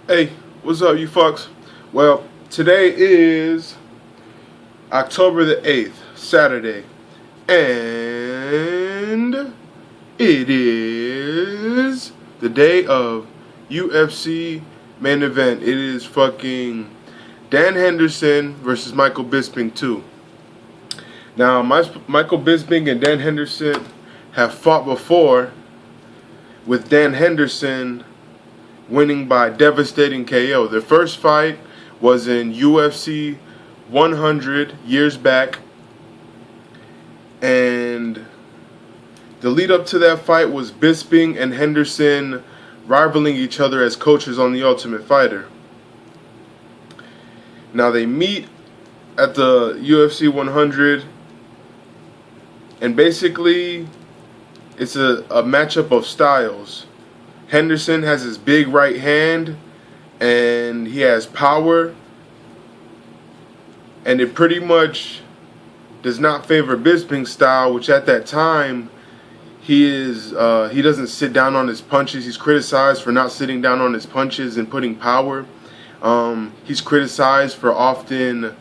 Hey, what's up, you fucks? Well, today is October the 8th, Saturday, and it is the day of UFC main event. It is fucking Dan Henderson versus Michael Bisping 2. Now, Michael Bisping and Dan Henderson have fought before, with Dan Henderson winning by devastating KO. Their first fight was in UFC 100 years back, and the lead up to that fight was Bisping and Henderson rivaling each other as coaches on The Ultimate Fighter. Now they meet at the UFC 100, and basically it's a matchup of styles. Henderson has his big right hand, and he has power, and it pretty much does not favor Bisping's style, which at that time he doesn't sit down on his punches. He's criticized for not sitting down on his punches and putting power. He's criticized for often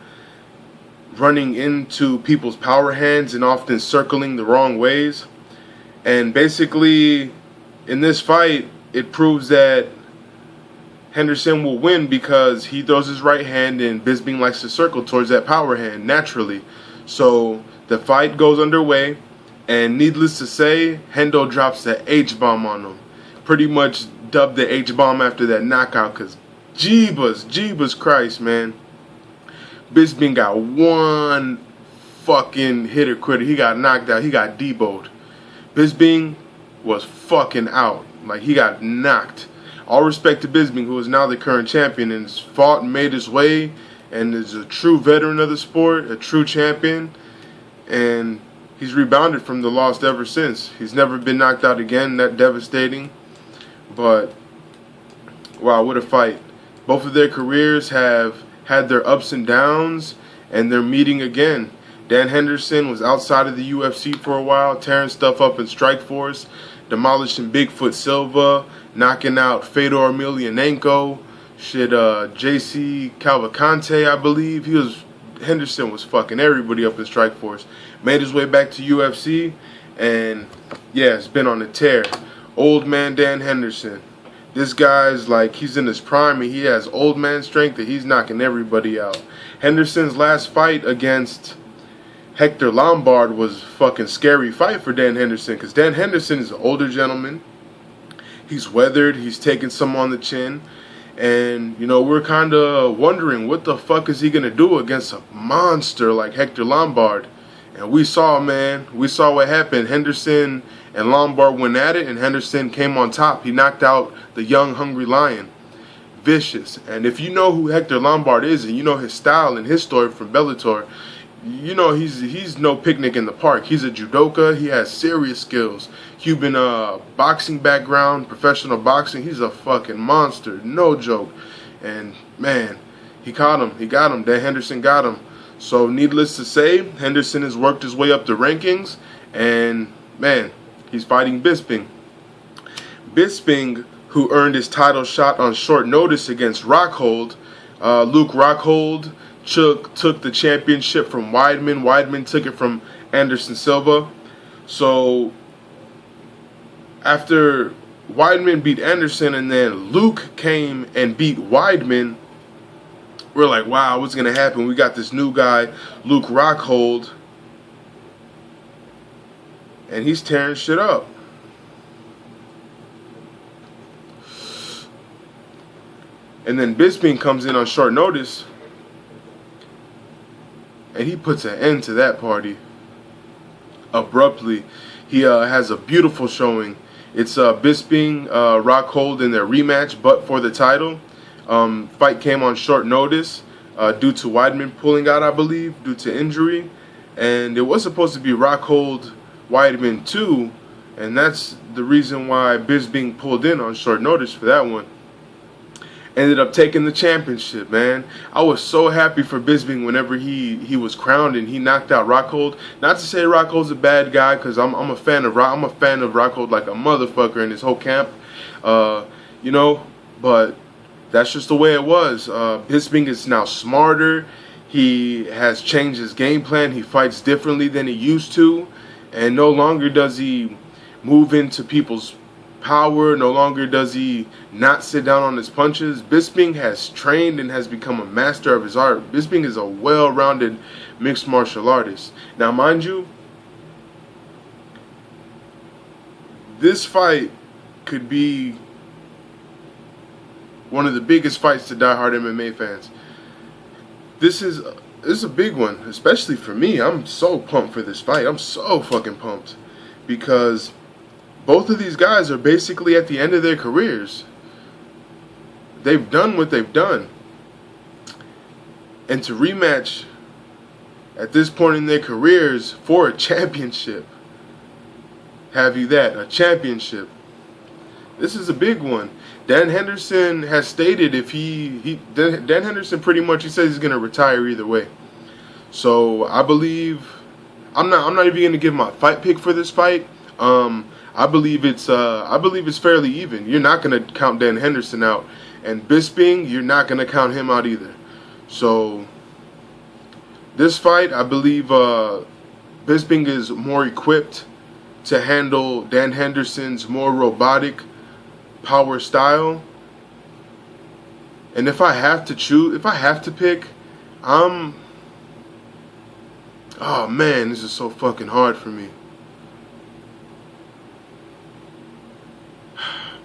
running into people's power hands and often circling the wrong ways. And basically, in this fight, it proves that Henderson will win because he throws his right hand and Bisping likes to circle towards that power hand naturally. So the fight goes underway, and needless to say, Hendo drops the H-bomb on him. Pretty much dubbed the H-bomb after that knockout, because Jeebus Christ, man. Bisping got one fucking hitter quitter. He got knocked out. He got deboed. Bisping was fucking out. Like, he got knocked. All respect to Bisping, who is now the current champion and has fought and made his way and is a true veteran of the sport, a true champion. And he's rebounded from the loss ever since. He's never been knocked out again. That devastating. But, wow, what a fight. Both of their careers have had their ups and downs, and they're meeting again. Dan Henderson was outside of the UFC for a while, tearing stuff up in Strikeforce, demolishing Bigfoot Silva, knocking out Fedor Emelianenko, JC Cavalcante, I believe. Henderson was fucking everybody up in Strikeforce. Made his way back to UFC, and yeah, it's been on a tear. Old man Dan Henderson. This guy's like, he's in his prime and he has old man strength and he's knocking everybody out. Henderson's last fight against Hector Lombard was a fucking scary fight for Dan Henderson, because Dan Henderson is an older gentleman. He's weathered. He's taken some on the chin. And, you know, we're kind of wondering, what the fuck is he going to do against a monster like Hector Lombard? And we saw, man. We saw what happened. Henderson and Lombard went at it, and Henderson came on top. He knocked out the young, hungry lion. Vicious. And if you know who Hector Lombard is, and you know his style and his story from Bellator, you know he's no picnic in the park. He's a judoka. He has serious skills. Cuban boxing background, professional boxing. He's a fucking monster, no joke. And man, he caught him. He got him. Dan Henderson got him. So needless to say, Henderson has worked his way up the rankings, and man, he's fighting Bisping. Bisping, who earned his title shot on short notice against Rockhold. Luke Rockhold took the championship from Weidman. Weidman took it from Anderson Silva. So after Weidman beat Anderson and then Luke came and beat Weidman, we're like, wow, what's going to happen? We got this new guy, Luke Rockhold, and he's tearing shit up. And then Bisping comes in on short notice, and he puts an end to that party abruptly. He has a beautiful showing. It's Bisping, Rockhold in their rematch, but for the title. Fight came on short notice due to Weidman pulling out, I believe, due to injury. And it was supposed to be Rockhold Weidman 2, and that's the reason why Bisping pulled in on short notice for that one. Ended up taking the championship, man. I was so happy for Bisping whenever he was crowned and he knocked out Rockhold. Not to say Rockhold's a bad guy, because I'm a fan of Rockhold like a motherfucker in his whole camp, you know. But That's just the way it was. Bisping is now smarter. He has changed his game plan. He fights differently than he used to. And no longer does he move into people's power. No longer does he not sit down on his punches. Bisping has trained and has become a master of his art. Bisping is a well-rounded mixed martial artist. Now, mind you, this fight could be one of the biggest fights to diehard MMA fans. This is a big one, especially for me. I'm so pumped for this fight. I'm so fucking pumped because both of these guys are basically at the end of their careers. They've done what they've done. And to rematch at this point in their careers for a championship, have you that, a championship. This is a big one. Dan Henderson has stated if Dan Henderson pretty much, he says he's gonna retire either way. So I believe I'm not even gonna give my fight pick for this fight. I believe it's fairly even. You're not gonna count Dan Henderson out, and Bisping, you're not gonna count him out either. So this fight, I believe Bisping is more equipped to handle Dan Henderson's more robotic power style. And if I have to choose, if I have to pick, oh man, this is so fucking hard for me.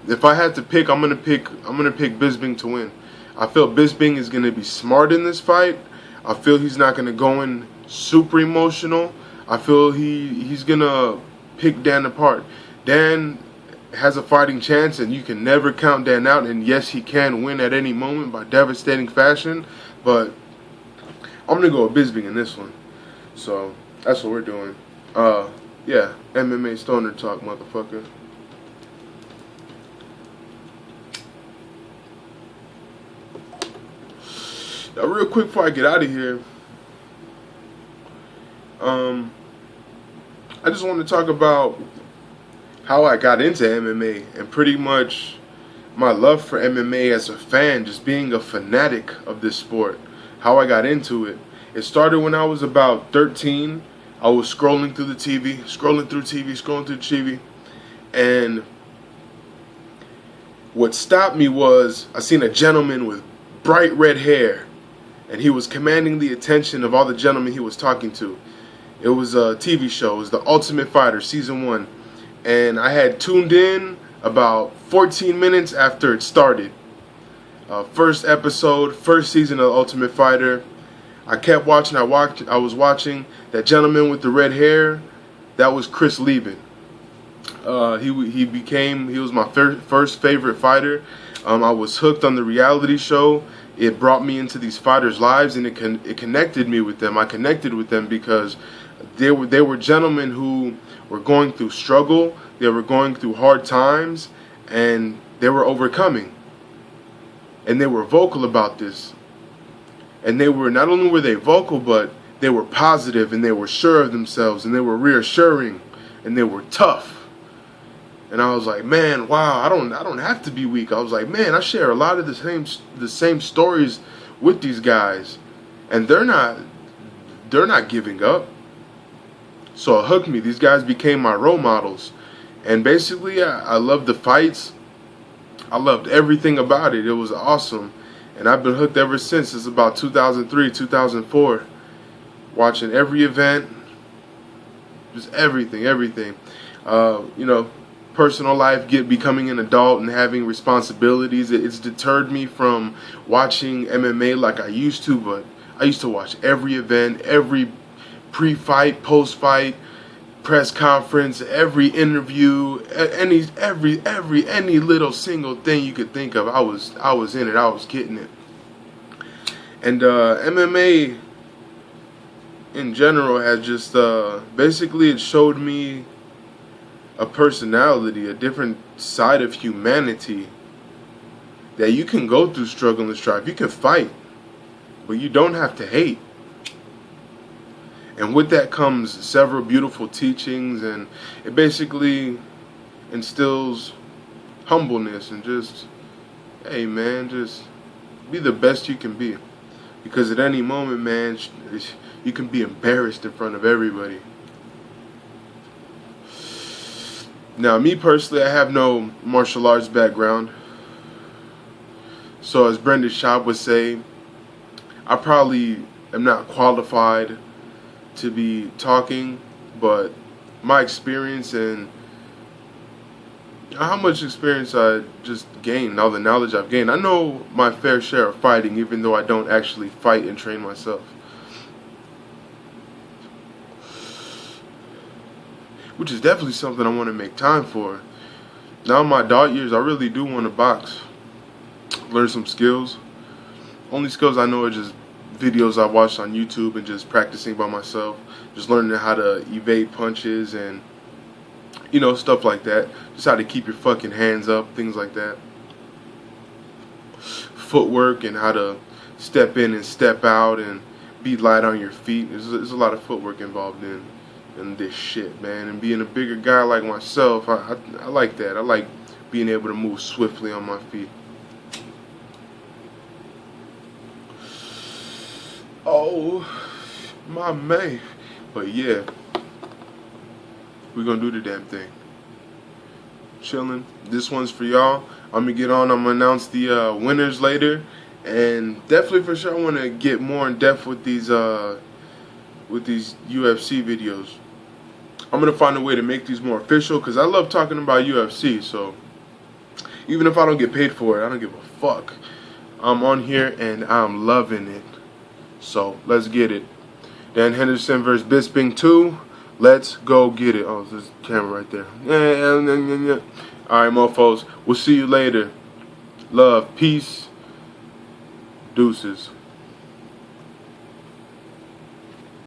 If I had to pick, I'm gonna pick Bisping to win. I feel Bisping is gonna be smart in this fight. I feel he's not gonna go in super emotional. I feel he's gonna pick Dan apart. Dan has a fighting chance, and you can never count Dan out. And yes, he can win at any moment by devastating fashion. But I'm gonna go with Bisping in this one. So that's what we're doing. Yeah, MMA Stoner Talk, motherfucker. Now, real quick before I get out of here, I just want to talk about how I got into MMA and pretty much my love for MMA as a fan, just being a fanatic of this sport. How I got into it. It started when I was about 13. I was scrolling through TV, and what stopped me was I seen a gentleman with bright red hair, and he was commanding the attention of all the gentlemen he was talking to. It was a TV show. It was The Ultimate Fighter, Season 1. And I had tuned in about 14 minutes after it started. First episode, first season of The Ultimate Fighter. I kept watching. I was watching. That gentleman with the red hair, that was Chris Lieben. He was my first favorite fighter. I was hooked on the reality show. It brought me into these fighters' lives, and it connected me with them. I connected with them because they were gentlemen who were going through struggle. They were going through hard times, and they were overcoming. And they were vocal about this. And they were, not only were they vocal, but they were positive, and they were sure of themselves, and they were reassuring, and they were tough. And I was like, man, wow, I don't have to be weak. I was like, man, I share a lot of the same stories with these guys, and they're not giving up. So it hooked me. These guys became my role models, and basically, I loved the fights. I loved everything about it. It was awesome, and I've been hooked ever since. It's about 2003, 2004, watching every event, just everything. Personal life, becoming an adult and having responsibilities. It's deterred me from watching MMA like I used to, but I used to watch every event, every pre-fight, post-fight, press conference, every interview, any little single thing you could think of. I was in it. I was getting it. And MMA in general has just basically, it showed me a personality, a different side of humanity, that you can go through struggle and strife. You can fight, but you don't have to hate. And with that comes several beautiful teachings, and it basically instills humbleness and just, hey man, just be the best you can be. Because at any moment, man, you can be embarrassed in front of everybody. Now, me personally, I have no martial arts background. So as Brendan Schaub would say, I probably am not qualified to be talking, but my experience and how much experience I just gained, all the knowledge I've gained. I know my fair share of fighting, even though I don't actually fight and train myself. Which is definitely something I want to make time for. Now in my adult years, I really do want to box. Learn some skills. Only skills I know are just videos I watched on YouTube and just practicing by myself. Just learning how to evade punches and, you know, stuff like that. Just how to keep your fucking hands up, things like that. Footwork and how to step in and step out and be light on your feet. There's a lot of footwork involved in this shit, man. And being a bigger guy like myself, I like that. I like being able to move swiftly on my feet. Oh, my man. But yeah, we're gonna do the damn thing. Chilling. This one's for y'all. I'm gonna get on. I'm gonna announce the winners later, and definitely for sure I want to get more in depth with these UFC videos. I'm gonna find a way to make these more official because I love talking about UFC. So even if I don't get paid for it, I don't give a fuck. I'm on here and I'm loving it. So let's get it. Dan Henderson versus Bisping 2. Let's go get it. Oh, there's a camera right there. Alright, mofos. We'll see you later. Love, peace, deuces.